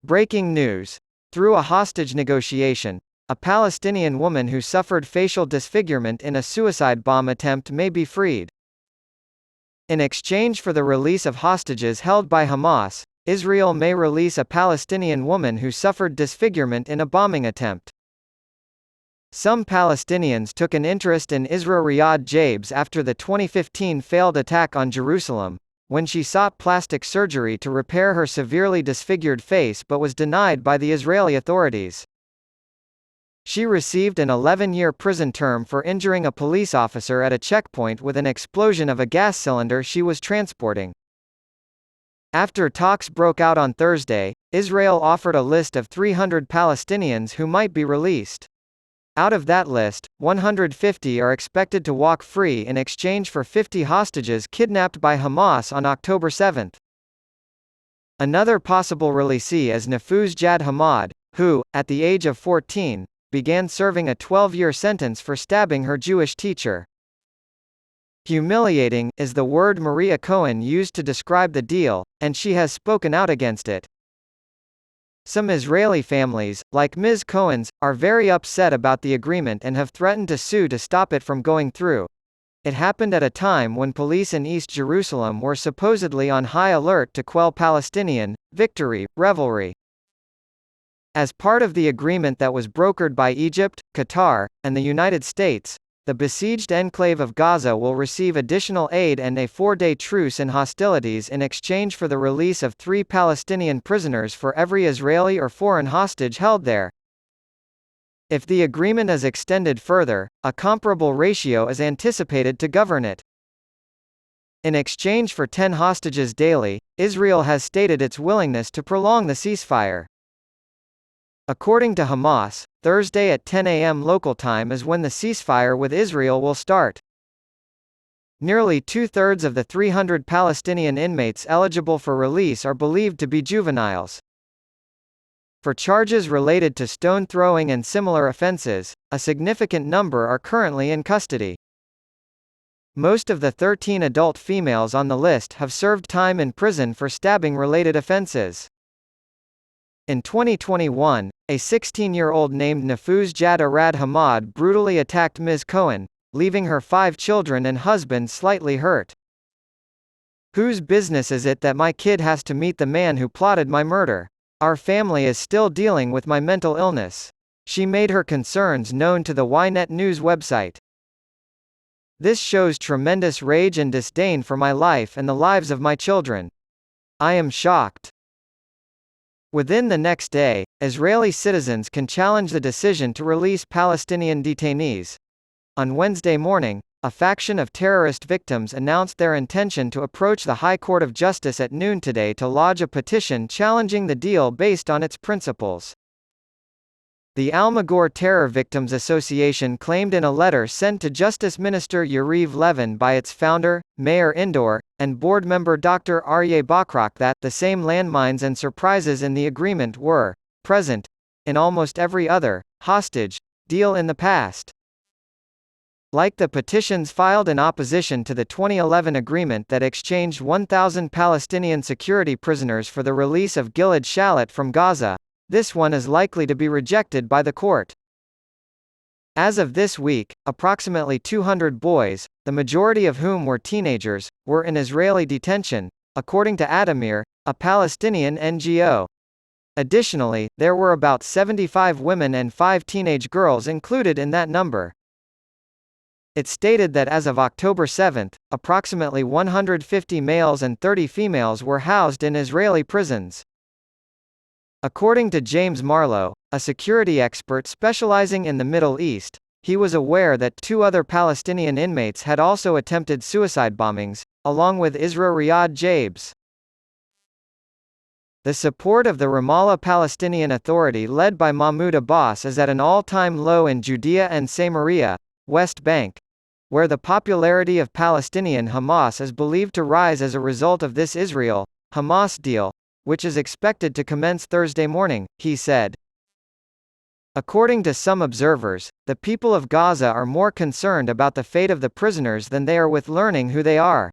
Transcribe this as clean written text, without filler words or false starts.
Breaking news. Through a hostage negotiation, a Palestinian woman who suffered facial disfigurement in a suicide bomb attempt may be freed. In exchange for the release of hostages held by Hamas, Israel may release a Palestinian woman who suffered disfigurement in a bombing attempt. Some Palestinians took an interest in Isra Riyad Jabes after the 2015 failed attack on Jerusalem, when she sought plastic surgery to repair her severely disfigured face but was denied by the Israeli authorities. She received an 11-year prison term for injuring a police officer at a checkpoint with an explosion of a gas cylinder she was transporting. After talks broke out on Thursday, Israel offered a list of 300 Palestinians who might be released. Out of that list, 150 are expected to walk free in exchange for 50 hostages kidnapped by Hamas on October 7. Another possible releasee is Nafuz Jad Hamad, who, at the age of 14, began serving a 12-year sentence for stabbing her Jewish teacher. Humiliating is the word Maria Cohen used to describe the deal, and she has spoken out against it. Some Israeli families, like Ms. Cohen's, are very upset about the agreement and have threatened to sue to stop it from going through. It happened at a time when police in East Jerusalem were supposedly on high alert to quell Palestinian victory revelry. As part of the agreement that was brokered by Egypt, Qatar, and the United States, the besieged enclave of Gaza will receive additional aid and a 4-day truce in hostilities in exchange for the release of 3 Palestinian prisoners for every Israeli or foreign hostage held there. If the agreement is extended further, a comparable ratio is anticipated to govern it. In exchange for 10 hostages daily, Israel has stated its willingness to prolong the ceasefire. According to Hamas, Thursday at 10 a.m. local time is when the ceasefire with Israel will start. Nearly two-thirds of the 300 Palestinian inmates eligible for release are believed to be juveniles. For charges related to stone throwing and similar offenses, a significant number are currently in custody. Most of the 13 adult females on the list have served time in prison for stabbing-related offenses. In 2021, a 16-year-old named Nafuz Jad Arad Hamad brutally attacked Ms. Cohen, leaving her 5 children and husband slightly hurt. "Whose business is it that my kid has to meet the man who plotted my murder? Our family is still dealing with my mental illness." She made her concerns known to the Ynet News website. "This shows tremendous rage and disdain for my life and the lives of my children. I am shocked." Within the next day, Israeli citizens can challenge the decision to release Palestinian detainees. On Wednesday morning, a faction of terrorist victims announced their intention to approach the High Court of Justice at noon today to lodge a petition challenging the deal based on its principles. The Almagor Terror Victims Association claimed in a letter sent to Justice Minister Yariv Levin by its founder, Mayor Indor, and board member Dr. Aryeh Bachrach that the same landmines and surprises in the agreement were present in almost every other hostage deal in the past. Like the petitions filed in opposition to the 2011 agreement that exchanged 1,000 Palestinian security prisoners for the release of Gilad Shalit from Gaza, this one is likely to be rejected by the court. As of this week, approximately 200 boys, the majority of whom were teenagers, were in Israeli detention, according to Adamir, a Palestinian NGO. Additionally, there were about 75 women and 5 teenage girls included in that number. It stated that as of October 7, approximately 150 males and 30 females were housed in Israeli prisons. According to James Marlowe, a security expert specializing in the Middle East, he was aware that 2 other Palestinian inmates had also attempted suicide bombings, along with Isra Riyad Jabes. The support of the Ramallah Palestinian Authority led by Mahmoud Abbas is at an all-time low in Judea and Samaria, West Bank, where the popularity of Palestinian Hamas is believed to rise as a result of this Israel-Hamas deal, which is expected to commence Thursday morning, he said. According to some observers, the people of Gaza are more concerned about the fate of the prisoners than they are with learning who they are.